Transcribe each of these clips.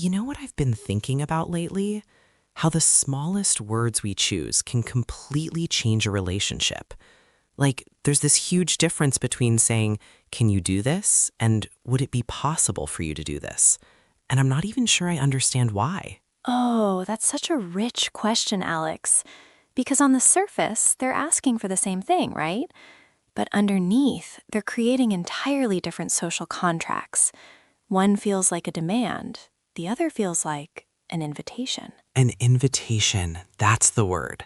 You know what I've been thinking about lately? How the smallest words we choose can completely change a relationship. Like, there's this huge difference between saying, "Can you do this?" and "Would it be possible for you to do this?" And I'm not even sure I understand why. Oh, that's such a rich question, Alex. Because on the surface, they're asking for the same thing, right? But underneath, they're creating entirely different social contracts. One feels like a demand, the other feels like an invitation. An invitation, that's the word.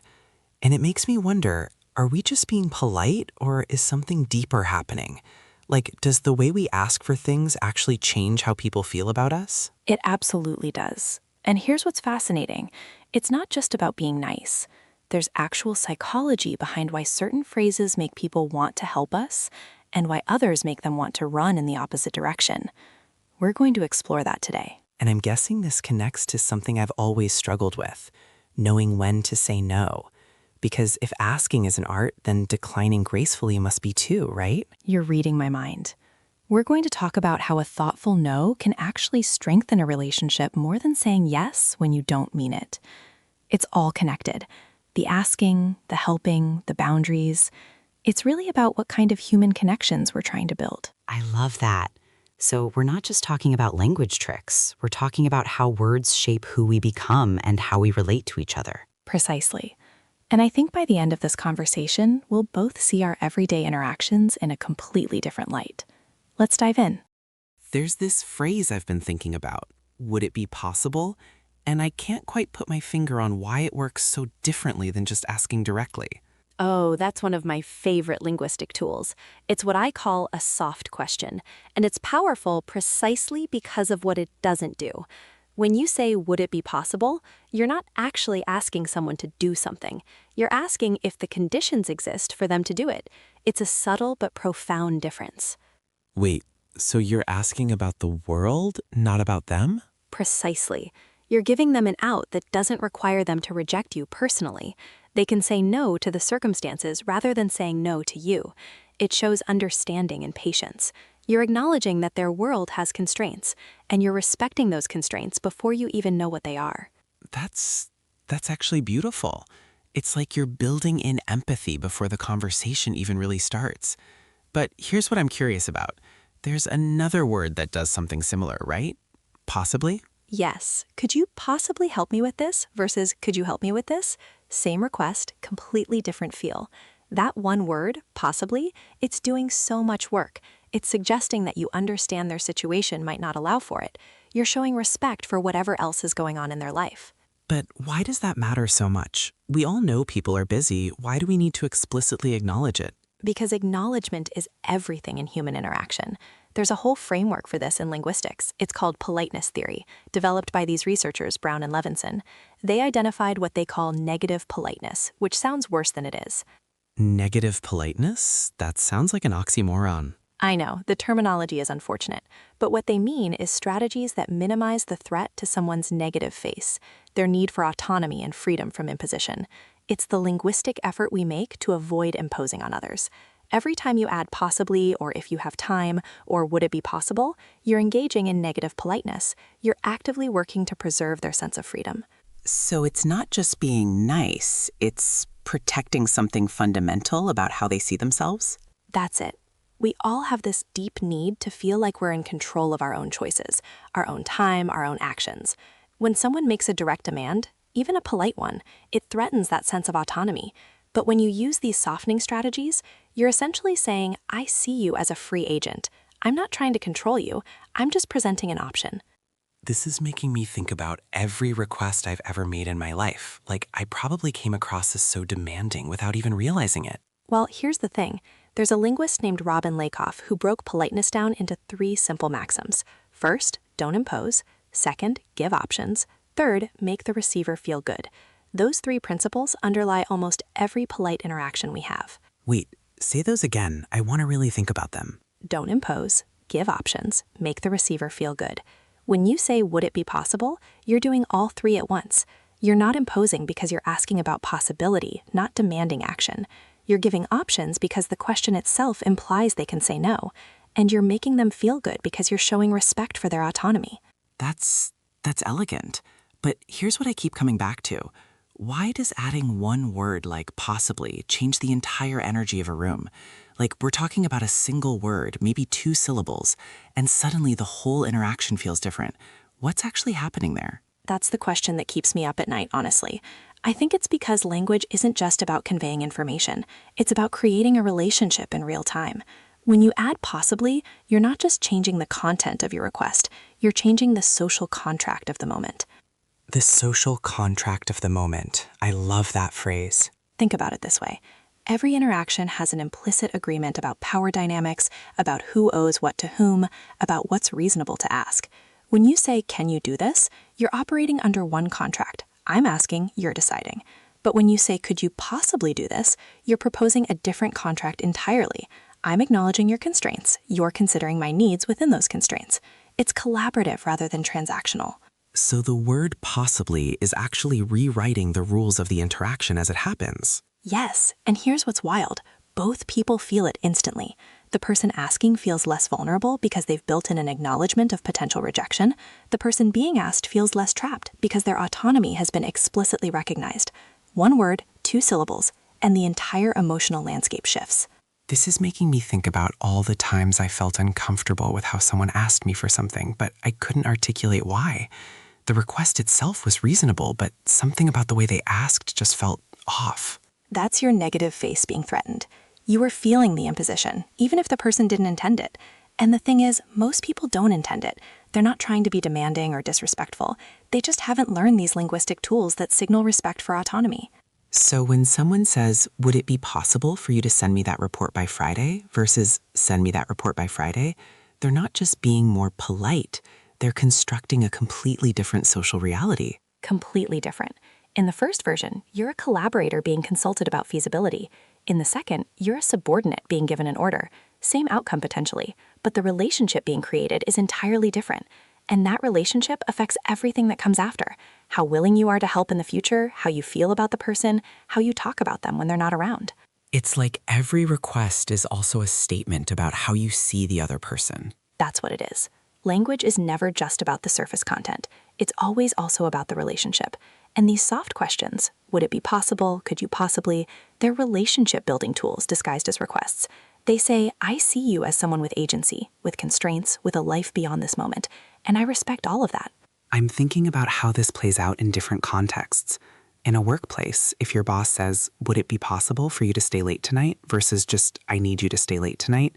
And it makes me wonder, are we just being polite or is something deeper happening? Like, does the way we ask for things actually change how people feel about us? It absolutely does. And here's what's fascinating, it's not just about being nice. There's actual psychology behind why certain phrases make people want to help us and why others make them want to run in the opposite direction. We're going to explore that today. And I'm guessing this connects to something I've always struggled with, knowing when to say no. Because if asking is an art, then declining gracefully must be too, right? You're reading my mind. We're going to talk about how a thoughtful no can actually strengthen a relationship more than saying yes when you don't mean it. It's all connected. The asking, the helping, the boundaries. It's really about what kind of human connections we're trying to build. I love that. So we're not just talking about language tricks. We're talking about how words shape who we become and how we relate to each other. Precisely. And I think by the end of this conversation, we'll both see our everyday interactions in a completely different light. Let's dive in. There's this phrase I've been thinking about, "Would it be possible?" And I can't quite put my finger on why it works so differently than just asking directly. Oh, that's one of my favorite linguistic tools. It's what I call a soft question, and it's powerful precisely because of what it doesn't do. When you say, "Would it be possible?" you're not actually asking someone to do something. You're asking if the conditions exist for them to do it. It's a subtle but profound difference. Wait, so you're asking about the world, not about them? Precisely. You're giving them an out that doesn't require them to reject you personally. They can say no to the circumstances rather than saying no to you. It shows understanding and patience. You're acknowledging that their world has constraints, and you're respecting those constraints before you even know what they are. That's actually beautiful. It's like you're building in empathy before the conversation even really starts. But here's what I'm curious about. There's another word that does something similar, right? Possibly? Yes. Could you possibly help me with this versus could you help me with this? Same request, completely different feel. That one word, possibly, it's doing so much work. It's suggesting that you understand their situation might not allow for it. You're showing respect for whatever else is going on in their life. But why does that matter so much? We all know people are busy. Why do we need to explicitly acknowledge it? Because acknowledgement is everything in human interaction. There's a whole framework for this in linguistics. It's called politeness theory, developed by these researchers, Brown and Levinson. They identified what they call negative politeness, which sounds worse than it is. Negative politeness? That sounds like an oxymoron. I know, the terminology is unfortunate, but what they mean is strategies that minimize the threat to someone's negative face, their need for autonomy and freedom from imposition. It's the linguistic effort we make to avoid imposing on others. Every time you add possibly, or if you have time, or would it be possible, you're engaging in negative politeness. You're actively working to preserve their sense of freedom. So it's not just being nice, it's protecting something fundamental about how they see themselves? That's it. We all have this deep need to feel like we're in control of our own choices, our own time, our own actions. When someone makes a direct demand, even a polite one, it threatens that sense of autonomy. But when you use these softening strategies, you're essentially saying, I see you as a free agent. I'm not trying to control you. I'm just presenting an option. This is making me think about every request I've ever made in my life. Like, I probably came across as so demanding without even realizing it. Well, here's the thing. There's a linguist named Robin Lakoff who broke politeness down into 3 simple maxims. First, don't impose. Second, give options. Third, make the receiver feel good. Those 3 principles underlie almost every polite interaction we have. Wait, say those again. I want to really think about them. Don't impose, give options, make the receiver feel good. When you say, would it be possible, you're doing all 3 at once. You're not imposing because you're asking about possibility, not demanding action. You're giving options because the question itself implies they can say no. And you're making them feel good because you're showing respect for their autonomy. That's That's elegant. But here's what I keep coming back to. Why does adding one word like possibly change the entire energy of a room? Like we're talking about a single word, maybe 2 syllables, and suddenly the whole interaction feels different. What's actually happening there? That's the question that keeps me up at night, honestly. I think it's because language isn't just about conveying information. It's about creating a relationship in real time. When you add possibly, you're not just changing the content of your request, you're changing the social contract of the moment. The social contract of the moment. I love that phrase. Think about it this way. Every interaction has an implicit agreement about power dynamics, about who owes what to whom, about what's reasonable to ask. When you say, "Can you do this?" you're operating under one contract. I'm asking, you're deciding. But when you say, "Could you possibly do this?" you're proposing a different contract entirely. I'm acknowledging your constraints. You're considering my needs within those constraints. It's collaborative rather than transactional. So the word possibly is actually rewriting the rules of the interaction as it happens. Yes, and here's what's wild. Both people feel it instantly. The person asking feels less vulnerable because they've built in an acknowledgement of potential rejection. The person being asked feels less trapped because their autonomy has been explicitly recognized. One word, 2 syllables, and the entire emotional landscape shifts. This is making me think about all the times I felt uncomfortable with how someone asked me for something, but I couldn't articulate why. The request itself was reasonable, but something about the way they asked just felt off. That's your negative face being threatened. You were feeling the imposition, even if the person didn't intend it. And the thing is, most people don't intend it. They're not trying to be demanding or disrespectful. They just haven't learned these linguistic tools that signal respect for autonomy. So when someone says, "Would it be possible for you to send me that report by Friday?" versus "Send me that report by Friday," they're not just being more polite. They're constructing a completely different social reality. Completely different. In the first version, you're a collaborator being consulted about feasibility. In the second, you're a subordinate being given an order. Same outcome potentially, but the relationship being created is entirely different. And that relationship affects everything that comes after. How willing you are to help in the future, how you feel about the person, how you talk about them when they're not around. It's like every request is also a statement about how you see the other person. That's what it is. Language is never just about the surface content. It's always also about the relationship. And these soft questions, would it be possible, could you possibly, they're relationship building tools disguised as requests. They say, I see you as someone with agency, with constraints, with a life beyond this moment, and I respect all of that. I'm thinking about how this plays out in different contexts. In a workplace, if your boss says, "Would it be possible for you to stay late tonight?" versus just, "I need you to stay late tonight,"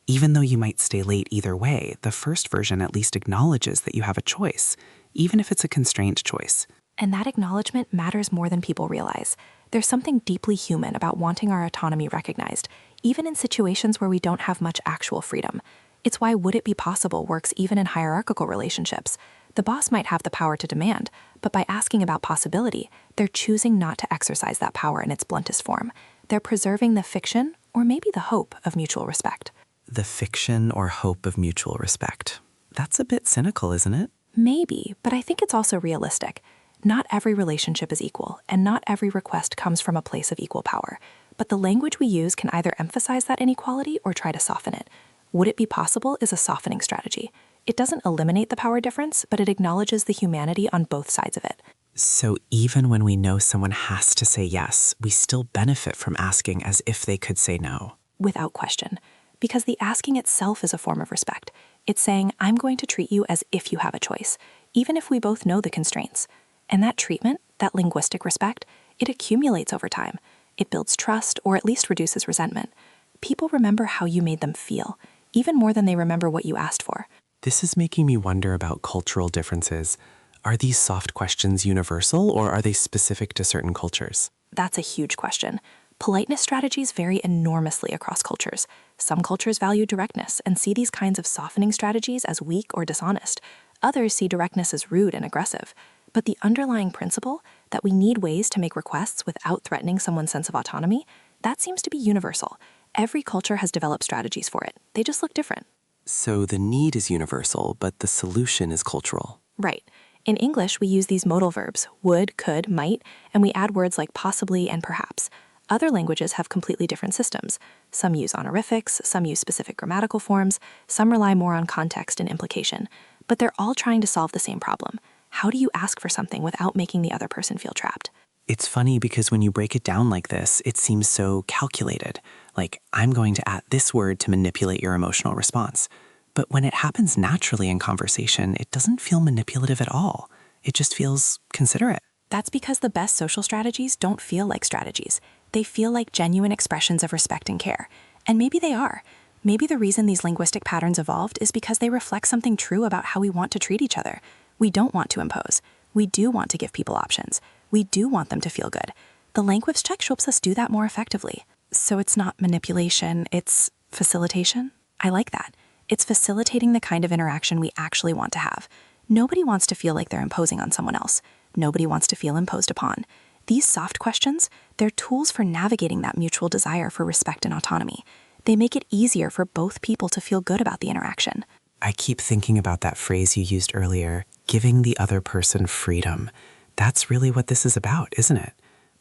even though you might stay late either way, the first version at least acknowledges that you have a choice, even if it's a constrained choice. And that acknowledgement matters more than people realize. There's something deeply human about wanting our autonomy recognized, even in situations where we don't have much actual freedom. It's why "would it be possible" works even in hierarchical relationships. The boss might have the power to demand, but by asking about possibility, they're choosing not to exercise that power in its bluntest form. They're preserving the fiction, or maybe the hope, of mutual respect. The fiction or hope of mutual respect. That's a bit cynical, isn't it? Maybe, but I think it's also realistic. Not every relationship is equal, and not every request comes from a place of equal power. But the language we use can either emphasize that inequality or try to soften it. Would it be possible is a softening strategy. It doesn't eliminate the power difference, but it acknowledges the humanity on both sides of it. So even when we know someone has to say yes, we still benefit from asking as if they could say no. Without question. Because the asking itself is a form of respect. It's saying, I'm going to treat you as if you have a choice, even if we both know the constraints. And that treatment, that linguistic respect, it accumulates over time. It builds trust, or at least reduces resentment. People remember how you made them feel, even more than they remember what you asked for. This is making me wonder about cultural differences. Are these soft questions universal, or are they specific to certain cultures? That's a huge question. Politeness strategies vary enormously across cultures. Some cultures value directness and see these kinds of softening strategies as weak or dishonest. Others see directness as rude and aggressive. But the underlying principle, that we need ways to make requests without threatening someone's sense of autonomy, that seems to be universal. Every culture has developed strategies for it. They just look different. So the need is universal, but the solution is cultural. Right. In English, we use these modal verbs, would, could, might, and we add words like possibly and perhaps. Other languages have completely different systems. Some use honorifics, some use specific grammatical forms, some rely more on context and implication. But they're all trying to solve the same problem. How do you ask for something without making the other person feel trapped? It's funny because when you break it down like this, it seems so calculated. Like, I'm going to add this word to manipulate your emotional response. But when it happens naturally in conversation, it doesn't feel manipulative at all. It just feels considerate. That's because the best social strategies don't feel like strategies. They feel like genuine expressions of respect and care. And maybe they are. Maybe the reason these linguistic patterns evolved is because they reflect something true about how we want to treat each other. We don't want to impose. We do want to give people options. We do want them to feel good. The language check helps us do that more effectively. So it's not manipulation, it's facilitation? I like that. It's facilitating the kind of interaction we actually want to have. Nobody wants to feel like they're imposing on someone else. Nobody wants to feel imposed upon. These soft questions, they're tools for navigating that mutual desire for respect and autonomy. They make it easier for both people to feel good about the interaction. I keep thinking about that phrase you used earlier, giving the other person freedom. That's really what this is about, isn't it?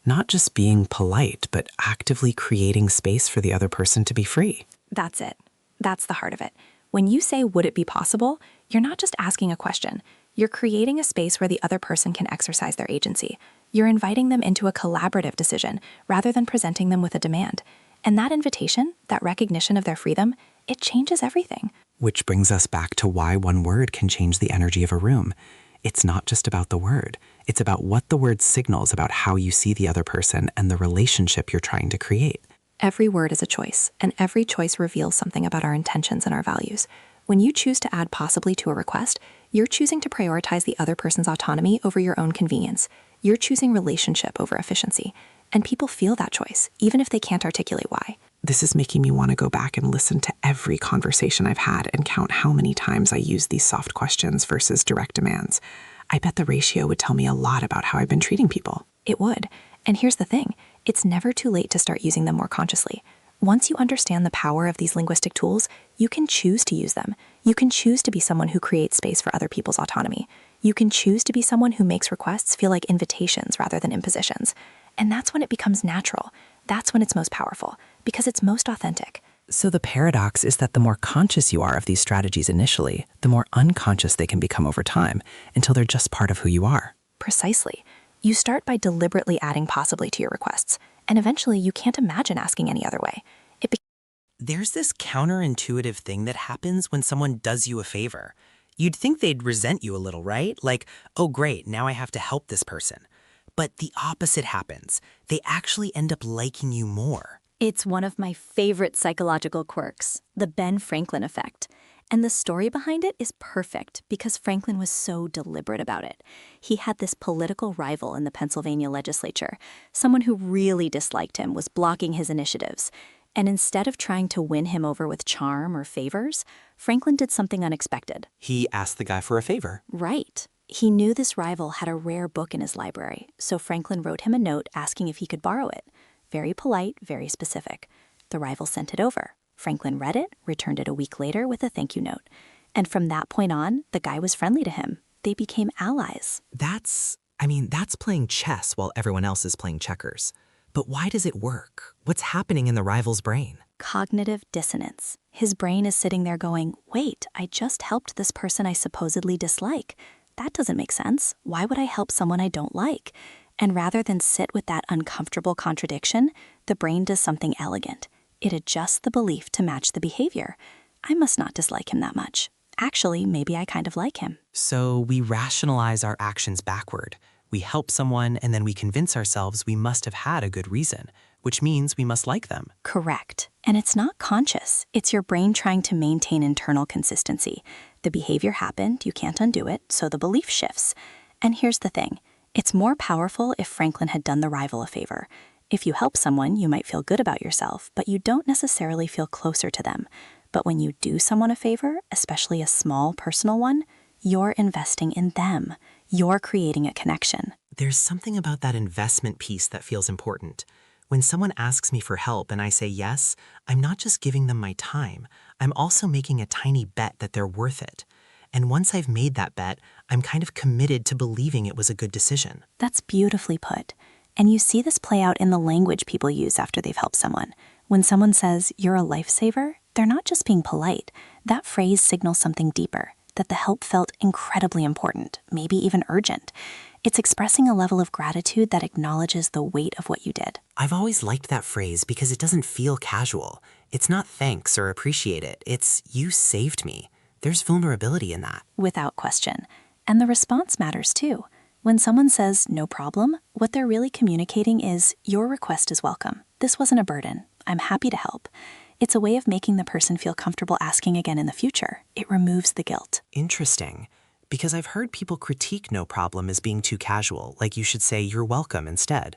Not just being polite, but actively creating space for the other person to be free. That's it. That's the heart of it. When you say, would it be possible, you're not just asking a question. You're creating a space where the other person can exercise their agency. You're inviting them into a collaborative decision rather than presenting them with a demand. And that invitation, that recognition of their freedom, it changes everything. Which brings us back to why one word can change the energy of a room. It's not just about the word. It's about what the word signals about how you see the other person and the relationship you're trying to create. Every word is a choice, and every choice reveals something about our intentions and our values. When you choose to add possibly to a request, you're choosing to prioritize the other person's autonomy over your own convenience. You're choosing relationship over efficiency. And people feel that choice, even if they can't articulate why. This is making me want to go back and listen to every conversation I've had and count how many times I use these soft questions versus direct demands. I bet the ratio would tell me a lot about how I've been treating people. It would. And here's the thing. It's never too late to start using them more consciously. Once you understand the power of these linguistic tools, you can choose to use them. You can choose to be someone who creates space for other people's autonomy. You can choose to be someone who makes requests feel like invitations rather than impositions. And that's when it becomes natural. That's when it's most powerful, because it's most authentic. So the paradox is that the more conscious you are of these strategies initially, the more unconscious they can become over time, until they're just part of who you are. Precisely. You start by deliberately adding possibly to your requests, and eventually you can't imagine asking any other way. There's this counterintuitive thing that happens when someone does you a favor. You'd think they'd resent you a little, right? Like, oh great, now I have to help this person. But the opposite happens. They actually end up liking you more. It's one of my favorite psychological quirks, the Ben Franklin effect. And the story behind it is perfect because Franklin was so deliberate about it. He had this political rival in the Pennsylvania legislature. Someone who really disliked him was blocking his initiatives. And instead of trying to win him over with charm or favors, Franklin did something unexpected. He asked the guy for a favor. Right. He knew this rival had a rare book in his library, so Franklin wrote him a note asking if he could borrow it. Very polite, very specific. The rival sent it over. Franklin read it, returned it a week later with a thank you note. And from that point on, the guy was friendly to him. They became allies. That's playing chess while everyone else is playing checkers. But why does it work? What's happening in the rival's brain? Cognitive dissonance. His brain is sitting there going, wait, I just helped this person I supposedly dislike. That doesn't make sense. Why would I help someone I don't like? And rather than sit with that uncomfortable contradiction, the brain does something elegant. It adjusts the belief to match the behavior. I must not dislike him that much. Actually, maybe I kind of like him. So we rationalize our actions backward. We help someone and then we convince ourselves we must have had a good reason, which means we must like them. Correct. And it's not conscious. It's your brain trying to maintain internal consistency. The behavior happened, you can't undo it, so the belief shifts. And here's the thing. It's more powerful if Franklin had done the rival a favor. If you help someone, you might feel good about yourself, but you don't necessarily feel closer to them. But when you do someone a favor, especially a small personal one, you're investing in them. You're creating a connection. There's something about that investment piece that feels important. When someone asks me for help and I say yes, I'm not just giving them my time. I'm also making a tiny bet that they're worth it. And once I've made that bet, I'm kind of committed to believing it was a good decision. That's beautifully put. And you see this play out in the language people use after they've helped someone. When someone says, you're a lifesaver, they're not just being polite. That phrase signals something deeper. that the help felt incredibly important, maybe even urgent. It's expressing a level of gratitude that acknowledges the weight of what you did. I've always liked that phrase because it doesn't feel casual. It's not thanks or appreciate it. It's you saved me. There's vulnerability in that. Without question. And the response matters too. When someone says, no problem, what they're really communicating is, your request is welcome. This wasn't a burden. I'm happy to help. It's a way of making the person feel comfortable asking again in the future. It removes the guilt. Interesting. Because I've heard people critique no problem as being too casual, like you should say you're welcome instead.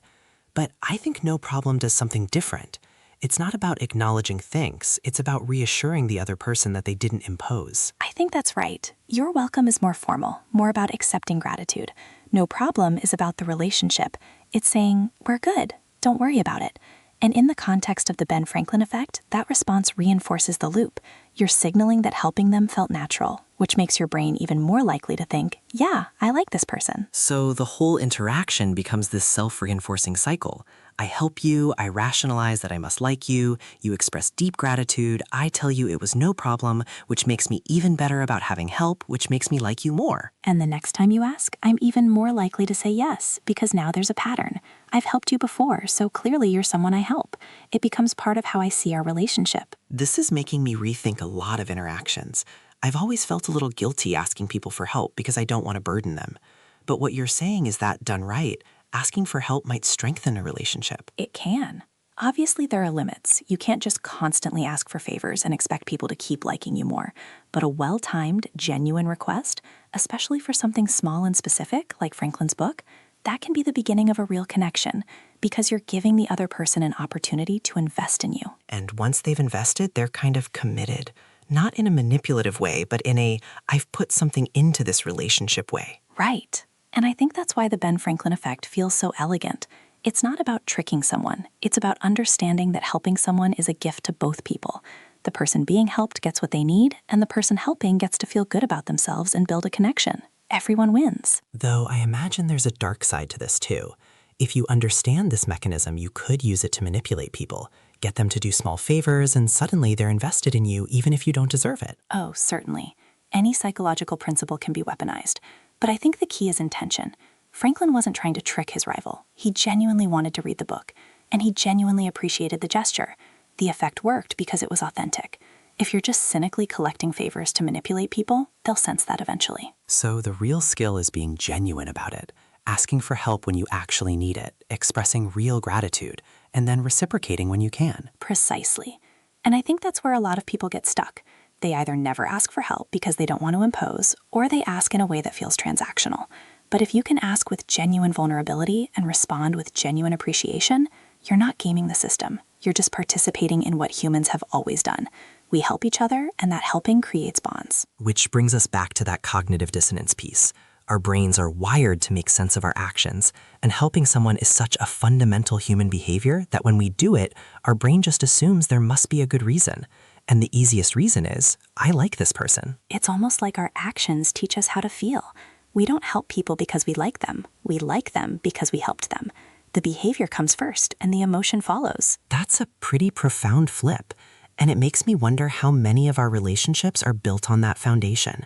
But I think no problem does something different. It's not about acknowledging thanks, it's about reassuring the other person that they didn't impose. I think that's right. Your welcome is more formal, more about accepting gratitude. No problem is about the relationship. It's saying, we're good, don't worry about it. And in the context of the Ben Franklin effect, that response reinforces the loop. You're signaling that helping them felt natural, which makes your brain even more likely to think, yeah, I like this person. So the whole interaction becomes this self-reinforcing cycle. I help you, I rationalize that I must like you, you express deep gratitude, I tell you it was no problem, which makes me even better about having help, which makes me like you more. And the next time you ask, I'm even more likely to say yes, because now there's a pattern. I've helped you before, so clearly you're someone I help. It becomes part of how I see our relationship. This is making me rethink a lot of interactions. I've always felt a little guilty asking people for help because I don't want to burden them. But what you're saying is that, done right, asking for help might strengthen a relationship. It can. Obviously, there are limits. You can't just constantly ask for favors and expect people to keep liking you more. But a well-timed, genuine request, especially for something small and specific, like Franklin's book, that can be the beginning of a real connection because you're giving the other person an opportunity to invest in you. And once they've invested, they're kind of committed. Not in a manipulative way, but in a, I've put something into this relationship way. Right. And I think that's why the Ben Franklin effect feels so elegant. It's not about tricking someone. It's about understanding that helping someone is a gift to both people. The person being helped gets what they need, and the person helping gets to feel good about themselves and build a connection. Everyone wins. Though I imagine there's a dark side to this too. If you understand this mechanism, you could use it to manipulate people, get them to do small favors, and suddenly they're invested in you even if you don't deserve it. Oh, certainly. Any psychological principle can be weaponized. But I think the key is intention. Franklin wasn't trying to trick his rival. He genuinely wanted to read the book, and he genuinely appreciated the gesture. The effect worked because it was authentic. If you're just cynically collecting favors to manipulate people, they'll sense that eventually. So the real skill is being genuine about it, asking for help when you actually need it, expressing real gratitude, and then reciprocating when you can. Precisely. And I think that's where a lot of people get stuck. They either never ask for help because they don't want to impose, or they ask in a way that feels transactional. But if you can ask with genuine vulnerability and respond with genuine appreciation, you're not gaming the system. You're just participating in what humans have always done. We help each other, and that helping creates bonds. Which brings us back to that cognitive dissonance piece. Our brains are wired to make sense of our actions, and helping someone is such a fundamental human behavior that when we do it, our brain just assumes there must be a good reason. And the easiest reason is, I like this person. It's almost like our actions teach us how to feel. We don't help people because we like them. We like them because we helped them. The behavior comes first, and the emotion follows. That's a pretty profound flip. And it makes me wonder how many of our relationships are built on that foundation.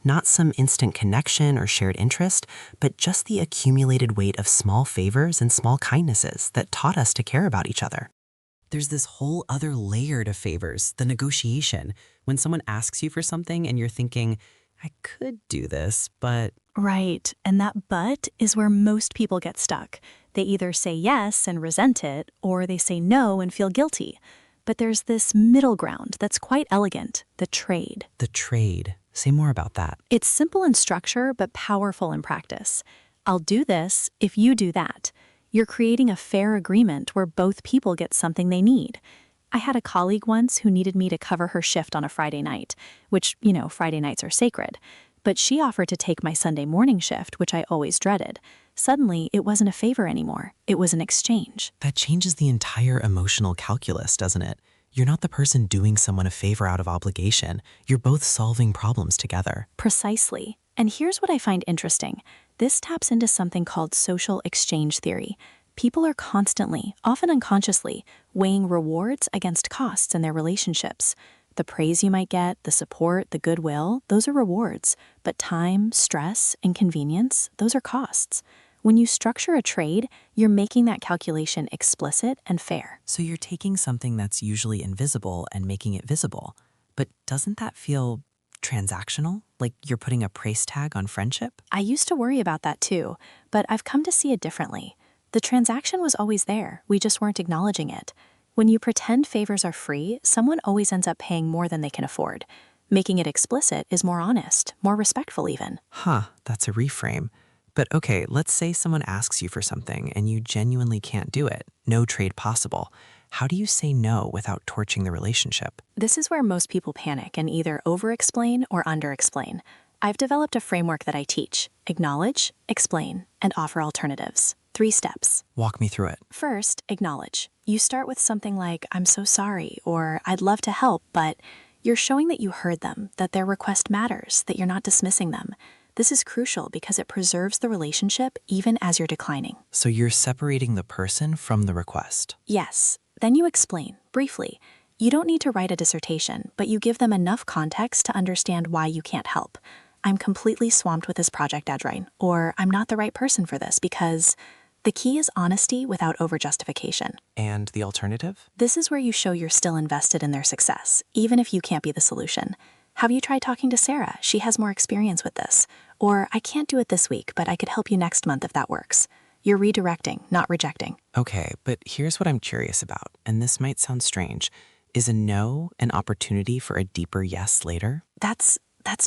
Not some instant connection or shared interest, but just the accumulated weight of small favors and small kindnesses that taught us to care about each other. There's this whole other layer to favors, the negotiation. When someone asks you for something and you're thinking, I could do this, but... Right, and that but is where most people get stuck. They either say yes and resent it, or they say no and feel guilty. But there's this middle ground that's quite elegant, the trade. The trade. Say more about that. It's simple in structure, but powerful in practice. I'll do this if you do that. You're creating a fair agreement where both people get something they need. I had a colleague once who needed me to cover her shift on a Friday night, which, Friday nights are sacred. But she offered to take my Sunday morning shift, which I always dreaded. Suddenly, it wasn't a favor anymore. It was an exchange. That changes the entire emotional calculus, doesn't it? You're not the person doing someone a favor out of obligation. You're both solving problems together. Precisely. And here's what I find interesting. This taps into something called social exchange theory. People are constantly, often unconsciously, weighing rewards against costs in their relationships. The praise you might get, the support, the goodwill, those are rewards. But time, stress, inconvenience, those are costs. When you structure a trade, you're making that calculation explicit and fair. So you're taking something that's usually invisible and making it visible. But doesn't that feel transactional? Like you're putting a price tag on friendship? I used to worry about that too, but I've come to see it differently. The transaction was always there, we just weren't acknowledging it. When you pretend favors are free, someone always ends up paying more than they can afford. Making it explicit is more honest, more respectful even. That's a reframe. But okay, let's say someone asks you for something and you genuinely can't do it. No trade possible. How do you say no without torching the relationship? This is where most people panic and either over-explain or under-explain. I've developed a framework that I teach: acknowledge, explain, and offer alternatives. 3 steps. Walk me through it. First, acknowledge. You start with something like, "I'm so sorry," or "I'd love to help," but you're showing that you heard them, that their request matters, that you're not dismissing them. This is crucial because it preserves the relationship even as you're declining. So you're separating the person from the request. Yes. Then you explain, briefly. You don't need to write a dissertation, but you give them enough context to understand why you can't help. "I'm completely swamped with this project deadline," or "I'm not the right person for this because..." The key is honesty without over-justification. And the alternative? This is where you show you're still invested in their success, even if you can't be the solution. "Have you tried talking to Sarah? She has more experience with this." Or, "I can't do it this week, but I could help you next month if that works." You're redirecting, not rejecting. Okay, but here's what I'm curious about, and this might sound strange. Is a no an opportunity for a deeper yes later? That's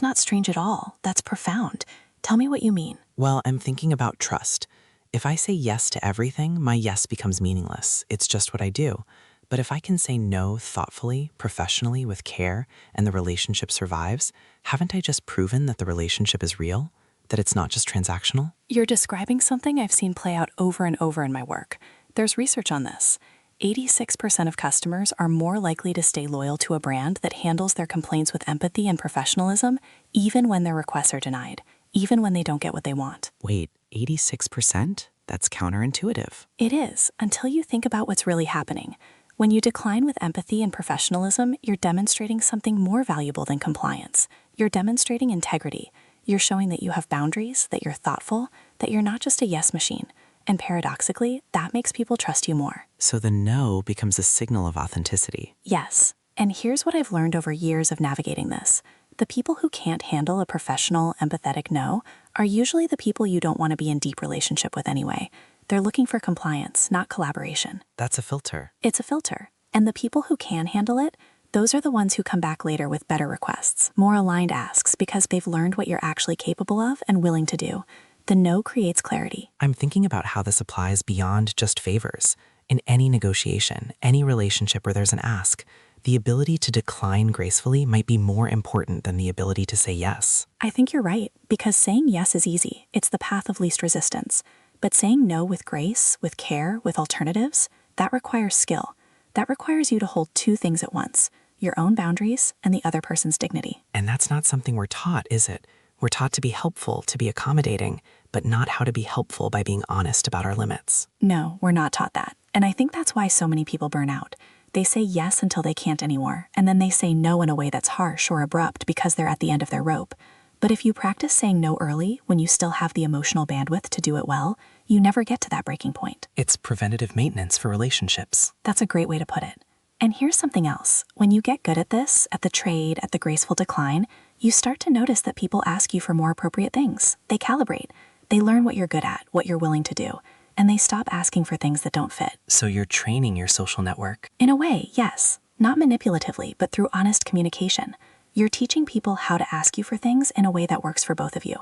not strange at all. That's profound. Tell me what you mean. Well, I'm thinking about trust. If I say yes to everything, my yes becomes meaningless. It's just what I do. But if I can say no thoughtfully, professionally, with care, and the relationship survives, haven't I just proven that the relationship is real? That it's not just transactional? You're describing something I've seen play out over and over in my work. There's research on this. 86% of customers are more likely to stay loyal to a brand that handles their complaints with empathy and professionalism, even when their requests are denied, even when they don't get what they want. Wait, 86%? That's counterintuitive. It is, until you think about what's really happening. When you decline with empathy and professionalism, you're demonstrating something more valuable than compliance. You're demonstrating integrity. You're showing that you have boundaries, that you're thoughtful, that you're not just a yes machine. And paradoxically, that makes people trust you more. So the no becomes a signal of authenticity. Yes. And here's what I've learned over years of navigating this. The people who can't handle a professional, empathetic no are usually the people you don't want to be in deep relationship with anyway. They're looking for compliance, not collaboration. That's a filter. It's a filter. And the people who can handle it, those are the ones who come back later with better requests, more aligned asks, because they've learned what you're actually capable of and willing to do. The no creates clarity. I'm thinking about how this applies beyond just favors. In any negotiation, any relationship where there's an ask, the ability to decline gracefully might be more important than the ability to say yes. I think you're right, because saying yes is easy. It's the path of least resistance. But saying no with grace, with care, with alternatives, that requires skill. That requires you to hold 2 things at once: your own boundaries and the other person's dignity. And that's not something we're taught, is it? We're taught to be helpful, to be accommodating, but not how to be helpful by being honest about our limits. No, we're not taught that. And I think that's why so many people burn out. They say yes until they can't anymore, and then they say no in a way that's harsh or abrupt because they're at the end of their rope. But if you practice saying no early, when you still have the emotional bandwidth to do it well, you never get to that breaking point. It's preventative maintenance for relationships. That's a great way to put it. And here's something else. When you get good at this, at the trade, at the graceful decline, you start to notice that people ask you for more appropriate things. They calibrate. They learn what you're good at, what you're willing to do, and they stop asking for things that don't fit. So you're training your social network. In a way, yes. Not manipulatively, but through honest communication. You're teaching people how to ask you for things in a way that works for both of you.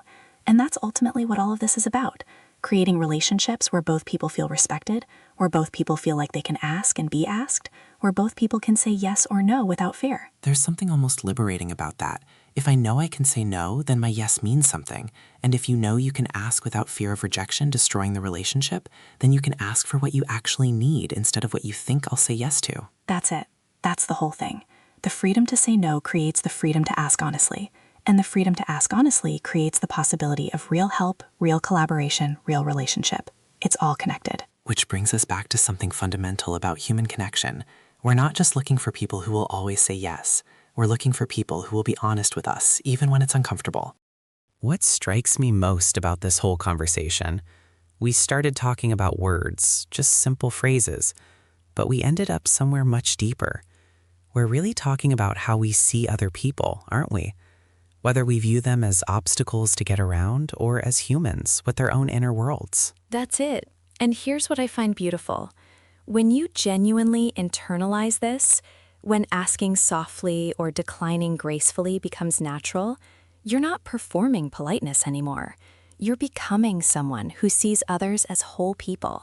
And that's ultimately what all of this is about. Creating relationships where both people feel respected, where both people feel like they can ask and be asked, where both people can say yes or no without fear. There's something almost liberating about that. If I know I can say no, then my yes means something. And if you know you can ask without fear of rejection destroying the relationship, then you can ask for what you actually need instead of what you think I'll say yes to. That's it. That's the whole thing. The freedom to say no creates the freedom to ask honestly. And the freedom to ask honestly creates the possibility of real help, real collaboration, real relationship. It's all connected. Which brings us back to something fundamental about human connection. We're not just looking for people who will always say yes. We're looking for people who will be honest with us, even when it's uncomfortable. What strikes me most about this whole conversation? We started talking about words, just simple phrases, but we ended up somewhere much deeper. We're really talking about how we see other people, aren't we? Whether we view them as obstacles to get around or as humans with their own inner worlds. That's it. And here's what I find beautiful. When you genuinely internalize this, when asking softly or declining gracefully becomes natural, you're not performing politeness anymore. You're becoming someone who sees others as whole people.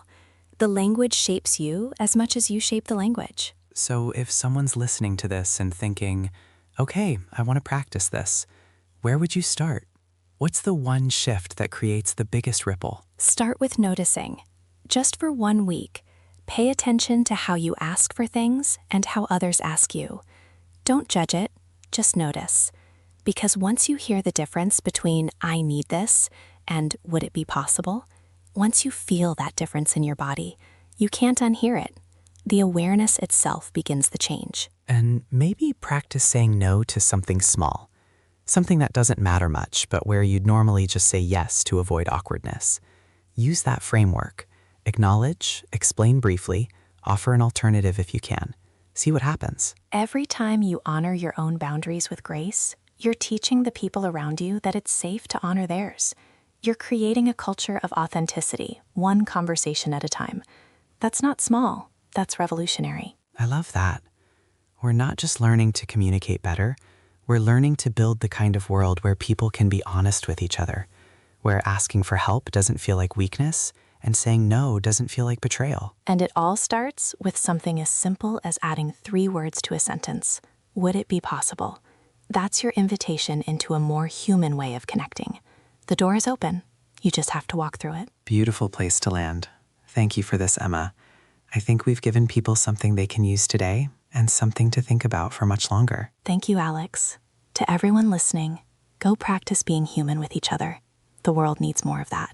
The language shapes you as much as you shape the language. So if someone's listening to this and thinking, okay, I want to practice this, where would you start? What's the one shift that creates the biggest ripple? Start with noticing. Just for 1 week, pay attention to how you ask for things and how others ask you. Don't judge it, just notice. Because once you hear the difference between I need this and would it be possible, once you feel that difference in your body, you can't unhear it. The awareness itself begins the change. And maybe practice saying no to something small. Something that doesn't matter much, but where you'd normally just say yes to avoid awkwardness. Use that framework. Acknowledge, explain briefly, offer an alternative if you can. See what happens. Every time you honor your own boundaries with grace, you're teaching the people around you that it's safe to honor theirs. You're creating a culture of authenticity, one conversation at a time. That's not small, that's revolutionary. I love that. We're not just learning to communicate better, we're learning to build the kind of world where people can be honest with each other, where asking for help doesn't feel like weakness, and saying no doesn't feel like betrayal. And it all starts with something as simple as adding 3 words to a sentence. Would it be possible? That's your invitation into a more human way of connecting. The door is open. You just have to walk through it. Beautiful place to land. Thank you for this, Emma. I think we've given people something they can use today and something to think about for much longer. Thank you, Alex. To everyone listening, go practice being human with each other. The world needs more of that.